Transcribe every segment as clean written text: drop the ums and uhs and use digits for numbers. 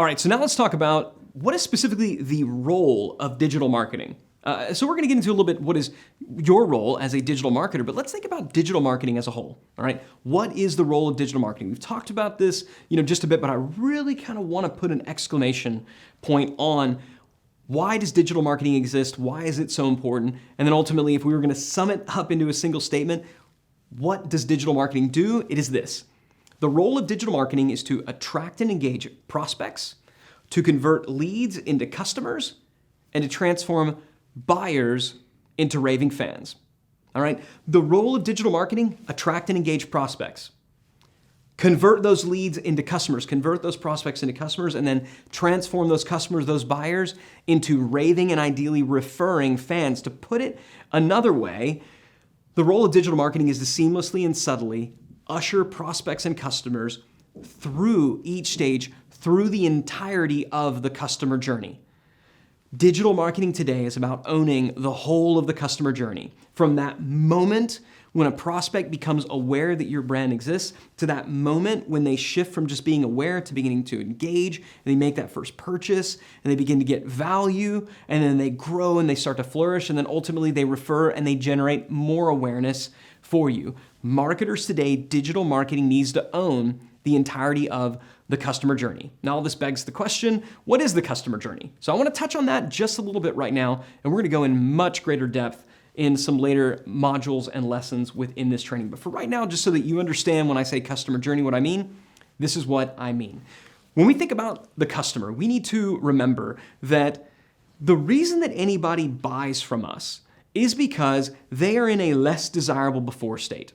All right, so now let's talk about what is specifically the role of digital marketing. So we're going to get into a little bit what is your role as a digital marketer, but let's think about digital marketing as a whole. All right, what is the role of digital marketing? We've talked about this, just a bit, but I really kind of want to put an exclamation point on why does digital marketing exist? Why is it so important? And then ultimately, if we were going to sum it up into a single statement, what does digital marketing do? It is this. The role of digital marketing is to attract and engage prospects, to convert leads into customers, and to transform buyers into raving fans. All right? The role of digital marketing, attract and engage prospects. Convert those leads into customers, convert those prospects into customers, and then transform those customers, those buyers, into raving and ideally referring fans. To put it another way, the role of digital marketing is to seamlessly and subtly usher prospects and customers through each stage, through the entirety of the customer journey. Digital marketing today is about owning the whole of the customer journey. From that moment when a prospect becomes aware that your brand exists, to that moment when they shift from just being aware to beginning to engage, and they make that first purchase, and they begin to get value, and then they grow and they start to flourish, and then ultimately they refer and they generate more awareness for you. Marketers today, digital marketing needs to own the entirety of the customer journey. Now, all this begs the question, what is the customer journey? So I want to touch on that just a little bit right now, and we're going to go in much greater depth in some later modules and lessons within this training. But for right now, just so that you understand when I say customer journey, what I mean, this is what I mean. When we think about the customer, we need to remember that the reason that anybody buys from us is because they are in a less desirable before state.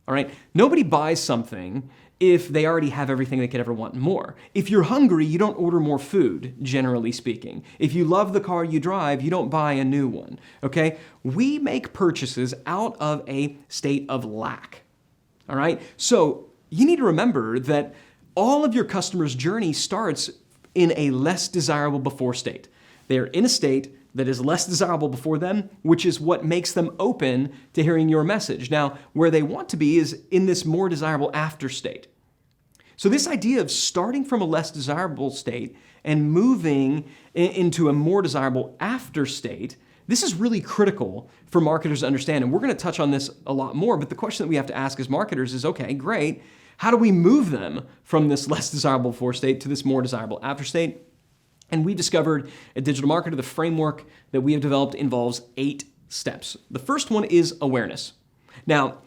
All right? Nobody buys something if they already have everything they could ever want and more. If you're hungry, you don't order more food, generally speaking. If you love the car you drive, you don't buy a new one, okay? We make purchases out of a state of lack, all right? So you need to remember that all of your customers' journey starts in a less desirable before state. They're in a state that is less desirable before them, which is what makes them open to hearing your message. Now, where they want to be is in this more desirable after state. So this idea of starting from a less desirable state and moving into a more desirable after state, this is really critical for marketers to understand. And we're going to touch on this a lot more, but the question that we have to ask as marketers is, okay, great, how do we move them from this less desirable before state to this more desirable after state? And we discovered at Digital Marketer, the framework that we have developed involves 8 steps. The first one is awareness. Now,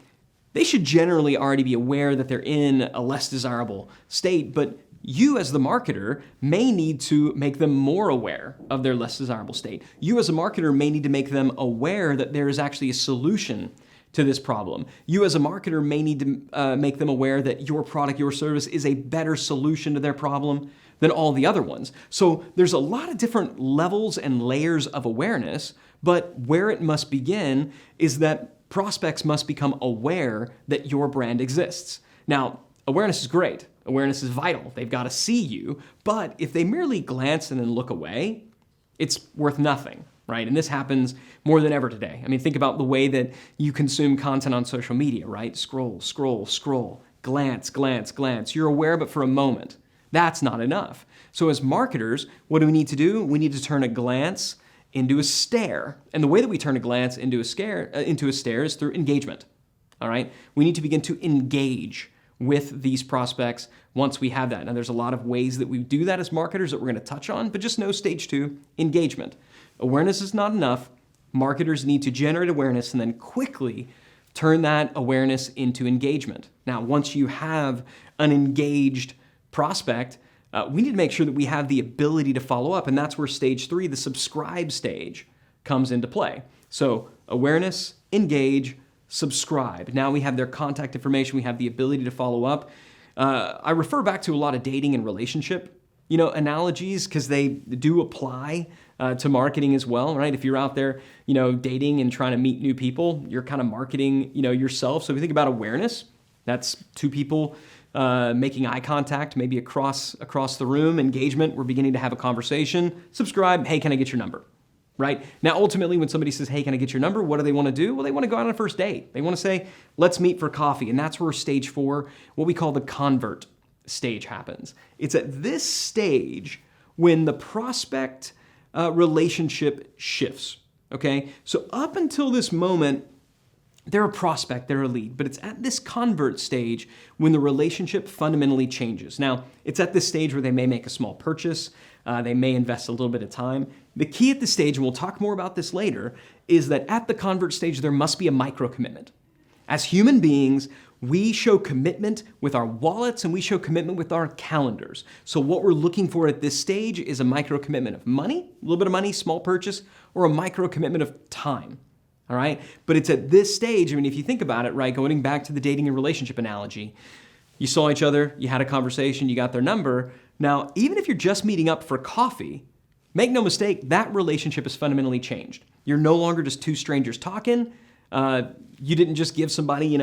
they should generally already be aware that they're in a less desirable state, but you as the marketer may need to make them more aware of their less desirable state. You as a marketer may need to make them aware that there is actually a solution to this problem. You as a marketer may need to make them aware that your product, your service is a better solution to their problem than all the other ones. So there's a lot of different levels and layers of awareness, but where it must begin is that prospects must become aware that your brand exists. Now, awareness is great. Awareness is vital. They've got to see you, but if they merely glance and then look away, it's worth nothing, right? And this happens more than ever today. I mean, think about the way that you consume content on social media, right? Scroll, scroll, scroll, glance, glance, glance. You're aware, but for a moment. That's not enough. So as marketers, what do we need to do? We need to turn a glance into a stare. And the way that we turn a glance into a stare is through engagement. All right? We need to begin to engage with these prospects once we have that. Now, there's a lot of ways that we do that as marketers that we're going to touch on, but just know stage 2, engagement. Awareness is not enough. Marketers need to generate awareness and then quickly turn that awareness into engagement. Now, once you have an engaged prospect, we need to make sure that we have the ability to follow up, and that's where stage 3, the subscribe stage, comes into play. So awareness, engage, subscribe. Now we have their contact information, we have the ability to follow up. I refer back to a lot of dating and relationship, analogies, because they do apply to marketing as well, right? If you're out there, dating and trying to meet new people, you're kind of marketing, yourself. So if you think about awareness, that's 2 people making eye contact, maybe across the room. Engagement, we're beginning to have a conversation. Subscribe, hey, can I get your number? Right? Now, ultimately, when somebody says, hey, can I get your number? What do they want to do? Well, they want to go out on a first date. They want to say, let's meet for coffee. And that's where stage 4, what we call the convert stage happens. It's at this stage when the prospect relationship shifts, okay? So up until this moment, they're a prospect, they're a lead, but it's at this convert stage when the relationship fundamentally changes. Now, it's at this stage where they may make a small purchase, they may invest a little bit of time. The key at this stage, and we'll talk more about this later, is that at the convert stage, there must be a micro commitment. As human beings, we show commitment with our wallets and we show commitment with our calendars. So what we're looking for at this stage is a micro commitment of money, a little bit of money, small purchase, or a micro commitment of time. All right? But it's at this stage, I mean, if you think about it, right, going back to the dating and relationship analogy, you saw each other, you had a conversation, you got their number. Now, even if you're just meeting up for coffee, make no mistake, that relationship has fundamentally changed. You're no longer just two strangers talking. You didn't just give somebody,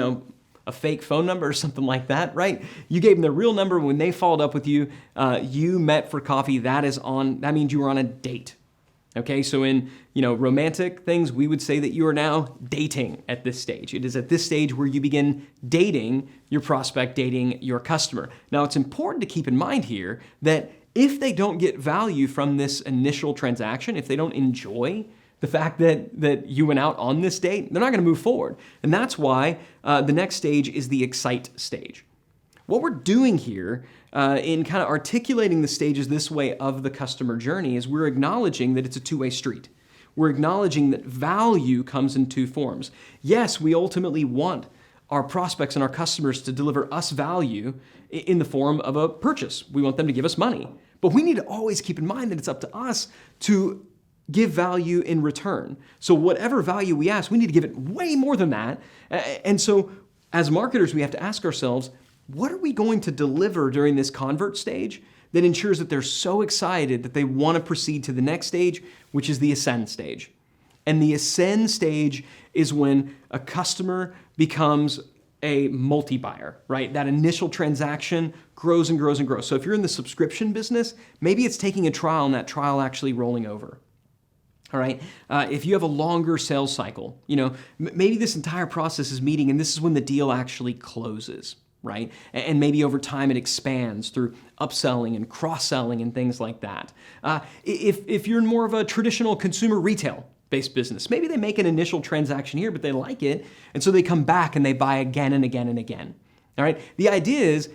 a fake phone number or something like that, right? You gave them their real number. When they followed up with you, you met for coffee. That means you were on a date. Okay, so in romantic things, we would say that you are now dating at this stage. It is at this stage where you begin dating your prospect, dating your customer. Now, it's important to keep in mind here that if they don't get value from this initial transaction, if they don't enjoy the fact that you went out on this date, they're not going to move forward. And that's why the next stage is the excite stage. What we're doing here in kind of articulating the stages this way of the customer journey is we're acknowledging that it's a two-way street. We're acknowledging that value comes in two forms. Yes, we ultimately want our prospects and our customers to deliver us value in the form of a purchase. We want them to give us money. But we need to always keep in mind that it's up to us to give value in return. So whatever value we ask, we need to give it way more than that. And so as marketers, we have to ask ourselves, what are we going to deliver during this convert stage that ensures that they're so excited that they want to proceed to the next stage, which is the ascend stage? And the ascend stage is when a customer becomes a multi-buyer, right? That initial transaction grows and grows and grows. So if you're in the subscription business, maybe it's taking a trial and that trial actually rolling over. All right. If you have a longer sales cycle, maybe this entire process is meeting and this is when the deal actually closes, right? And maybe over time it expands through upselling and cross-selling and things like that. If you're in more of a traditional consumer retail-based business, maybe they make an initial transaction here, but they like it, and so they come back and they buy again and again and again. All right. The idea is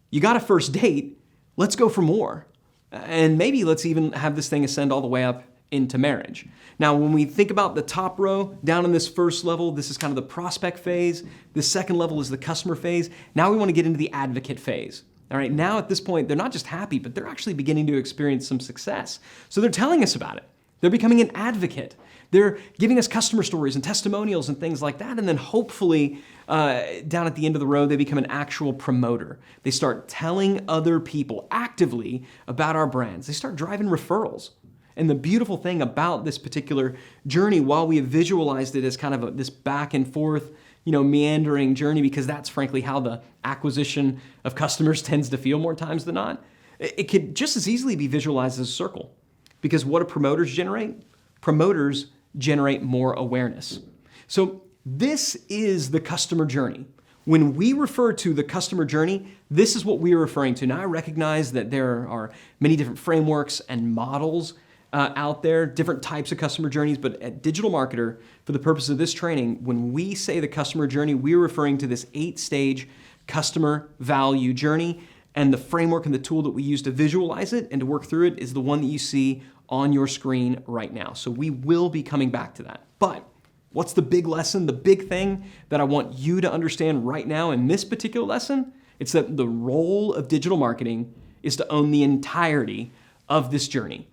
you got a first date, let's go for more. And maybe let's even have this thing ascend all the way up into marriage. Now, when we think about the top row, down in this first level, this is kind of the prospect phase. The second level is the customer phase. Now we want to get into the advocate phase. All right, now at this point, they're not just happy, but they're actually beginning to experience some success. So they're telling us about it. They're becoming an advocate. They're giving us customer stories and testimonials and things like that. And then hopefully down at the end of the row, they become an actual promoter. They start telling other people actively about our brands. They start driving referrals. And the beautiful thing about this particular journey, while we have visualized it as kind of this back and forth, meandering journey, because that's frankly how the acquisition of customers tends to feel more times than not, it could just as easily be visualized as a circle. Because what do promoters generate? Promoters generate more awareness. So this is the customer journey. When we refer to the customer journey, this is what we are referring to. Now, I recognize that there are many different frameworks and models out there, different types of customer journeys, but at Digital Marketer, for the purpose of this training, when we say the customer journey, we're referring to this 8-stage customer value journey, and the framework and the tool that we use to visualize it and to work through it is the one that you see on your screen right now. So we will be coming back to that. But what's the big lesson, the big thing that I want you to understand right now in this particular lesson? It's that the role of digital marketing is to own the entirety of this journey.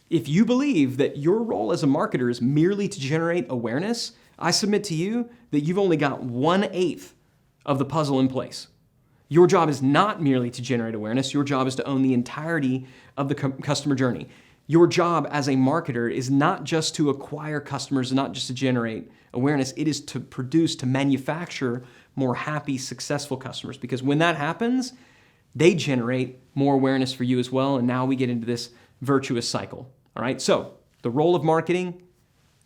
If you believe that your role as a marketer is merely to generate awareness, I submit to you that you've only got 1/8 of the puzzle in place. Your job is not merely to generate awareness. Your job is to own the entirety of the customer journey. Your job as a marketer is not just to acquire customers, not just to generate awareness. It is to produce, to manufacture more happy, successful customers. Because when that happens, they generate more awareness for you as well. And now we get into this virtuous cycle. All right, so the role of marketing,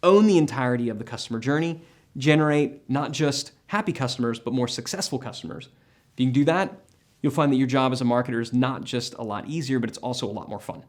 own the entirety of the customer journey, generate not just happy customers, but more successful customers. If you can do that, you'll find that your job as a marketer is not just a lot easier, but it's also a lot more fun.